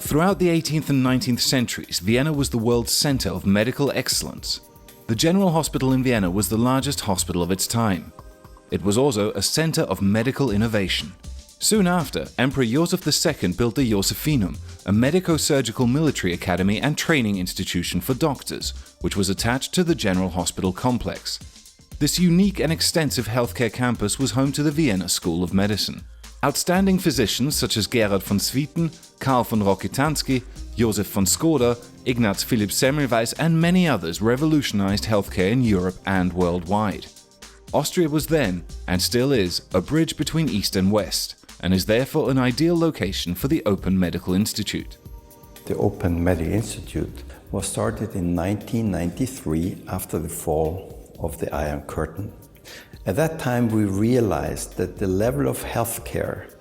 Throughout the 18th and 19th centuries, Vienna was the world's center of medical excellence. The General Hospital in Vienna was the largest hospital of its time. It was also a center of medical innovation. Soon after, Emperor Joseph II built the Josephinum, a medico-surgical military academy and training institution for doctors, which was attached to the General Hospital complex. This unique and extensive healthcare campus was home to the Vienna School of Medicine. Outstanding physicians such as Gerhard von Swieten, Karl von Rokitansky, Josef von Skoda, Ignaz Philipp Semmelweis and many others revolutionized healthcare in Europe and worldwide. Austria was then, and still is, a bridge between East and West, and is therefore an ideal location for the Open Medical Institute. The Open Medical Institute was started in 1993 after the fall of the Iron Curtain. At that time we realized that the level of healthcare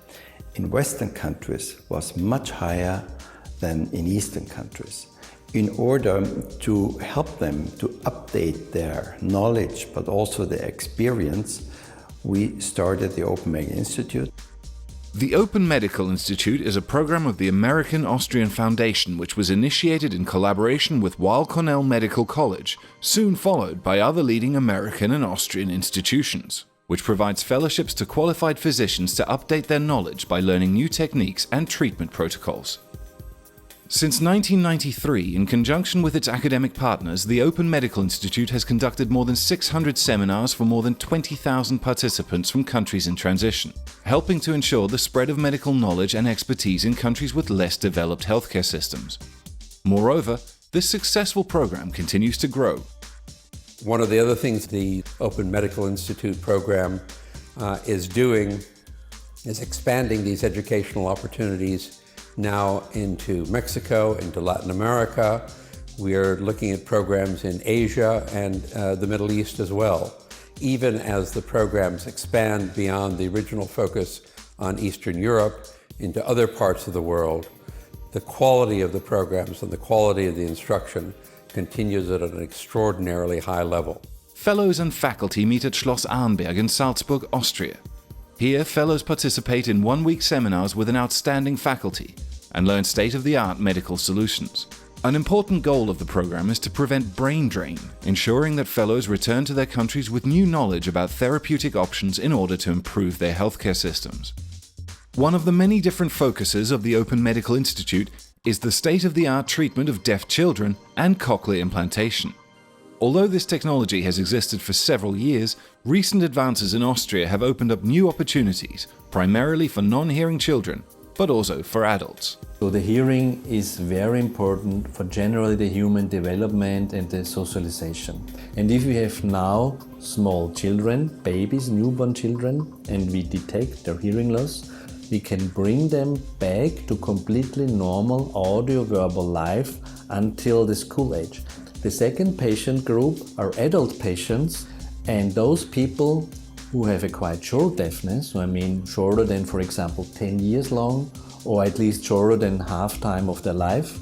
in Western countries was much higher than in Eastern countries. In order to help them to update their knowledge but also their experience, we started the Open Medical Institute. The Open Medical Institute is a program of the American-Austrian Foundation which was initiated in collaboration with Weill Cornell Medical College, soon followed by other leading American and Austrian institutions, which provides fellowships to qualified physicians to update their knowledge by learning new techniques and treatment protocols. Since 1993, in conjunction with its academic partners, the Open Medical Institute has conducted more than 600 seminars for more than 20,000 participants from countries in transition, helping to ensure the spread of medical knowledge and expertise in countries with less developed healthcare systems. Moreover, this successful program continues to grow. One of the other things the Open Medical Institute program is doing is expanding these educational opportunities now into Mexico, into Latin America. We are looking at programs in Asia and the Middle East as well. Even as the programs expand beyond the original focus on Eastern Europe into other parts of the world, the quality of the programs and the quality of the instruction continues at an extraordinarily high level. Fellows and faculty meet at Schloss Arnberg in Salzburg, Austria. Here, fellows participate in one-week seminars with an outstanding faculty and learn state-of-the-art medical solutions. An important goal of the program is to prevent brain drain, ensuring that fellows return to their countries with new knowledge about therapeutic options in order to improve their healthcare systems. One of the many different focuses of the Open Medical Institute is the state-of-the-art treatment of deaf children and cochlear implantation. Although this technology has existed for several years, recent advances in Austria have opened up new opportunities, primarily for non-hearing children, but also for adults. So the hearing is very important for generally the human development and the socialization. And if we have now small children, babies, newborn children, and we detect their hearing loss, we can bring them back to completely normal audio-verbal life until the school age. The second patient group are adult patients, and those people who have a quite short deafness, so I mean shorter than, for example, 10 years long, or at least shorter than half time of their life,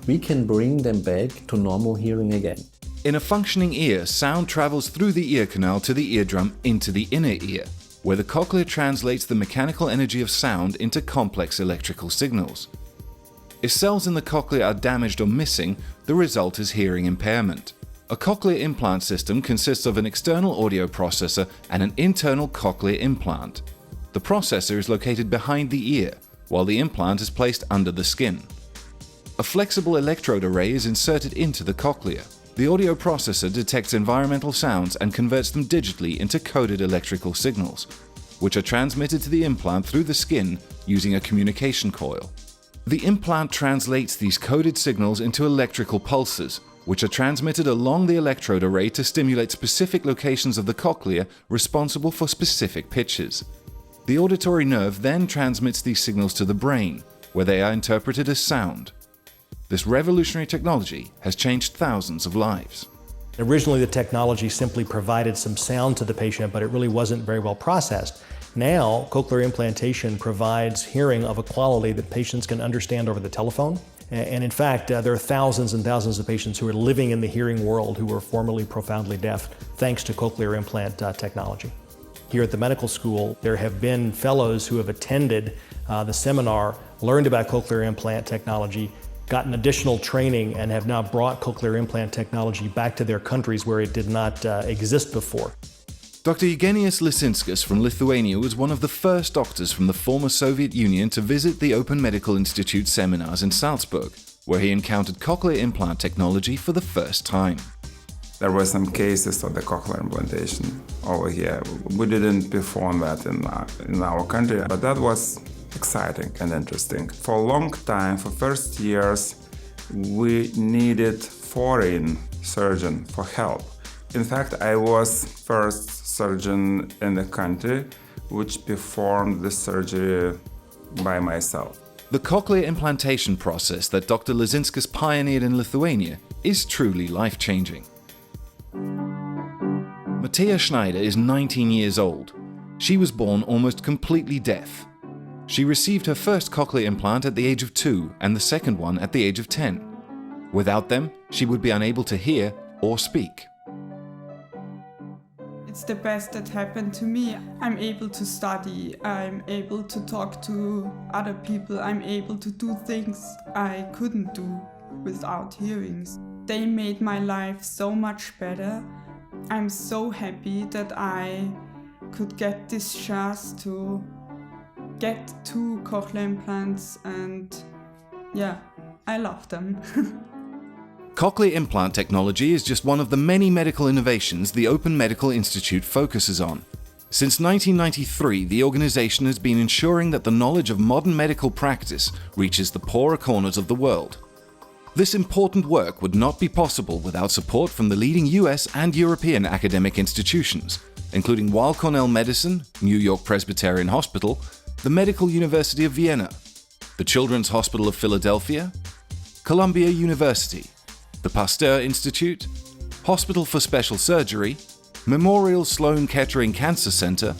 we can bring them back to normal hearing again. In a functioning ear, sound travels through the ear canal to the eardrum into the inner ear, where the cochlea translates the mechanical energy of sound into complex electrical signals. If cells in the cochlea are damaged or missing, the result is hearing impairment. A cochlear implant system consists of an external audio processor and an internal cochlear implant. The processor is located behind the ear, while the implant is placed under the skin. A flexible electrode array is inserted into the cochlea. The audio processor detects environmental sounds and converts them digitally into coded electrical signals, which are transmitted to the implant through the skin using a communication coil. The implant translates these coded signals into electrical pulses, which are transmitted along the electrode array to stimulate specific locations of the cochlea responsible for specific pitches. The auditory nerve then transmits these signals to the brain, where they are interpreted as sound. This revolutionary technology has changed thousands of lives. Originally, the technology simply provided some sound to the patient, but it really wasn't very well processed. Now, cochlear implantation provides hearing of a quality that patients can understand over the telephone. And in fact, there are thousands and thousands of patients who are living in the hearing world who were formerly profoundly deaf, thanks to cochlear implant technology. Here at the medical school, there have been fellows who have attended the seminar learned about cochlear implant technology, gotten additional training, and have now brought cochlear implant technology back to their countries where it did not exist before. Dr. Eugenius Lisinskis from Lithuania was one of the first doctors from the former Soviet Union to visit the Open Medical Institute seminars in Salzburg, where he encountered cochlear implant technology for the first time. There were some cases of the cochlear implantation over here. We didn't perform that in our country, but that was exciting and interesting. For a long time, for first years, we needed foreign surgeon for help. In fact, I was first surgeon in the country which performed the surgery by myself. The cochlear implantation process that Dr. Lisinskis pioneered in Lithuania is truly life-changing. Mattea Schneider is 19 years old. She was born almost completely deaf. She received her first cochlear implant at the age of 2 and the second one at the age of 10. Without them, she would be unable to hear or speak. It's the best that happened to me. I'm able to study, I'm able to talk to other people, I'm able to do things I couldn't do without hearings. They made my life so much better. I'm so happy that I could get this chance to get 2 cochlear implants, and yeah, I love them. Cochlear implant technology is just one of the many medical innovations the Open Medical Institute focuses on. Since 1993, the organization has been ensuring that the knowledge of modern medical practice reaches the poorer corners of the world. This important work would not be possible without support from the leading US and European academic institutions, including Weill Cornell Medicine, New York Presbyterian Hospital, the Medical University of Vienna, the Children's Hospital of Philadelphia, Columbia University, the Pasteur Institute, Hospital for Special Surgery, Memorial Sloan Kettering Cancer Center,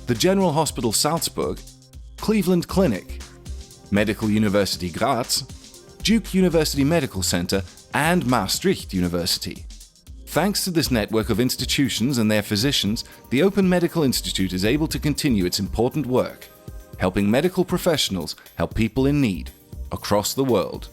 the General Hospital Salzburg, Cleveland Clinic, Medical University Graz, Duke University Medical Center, and Maastricht University. Thanks to this network of institutions and their physicians, the Open Medical Institute is able to continue its important work, helping medical professionals help people in need across the world.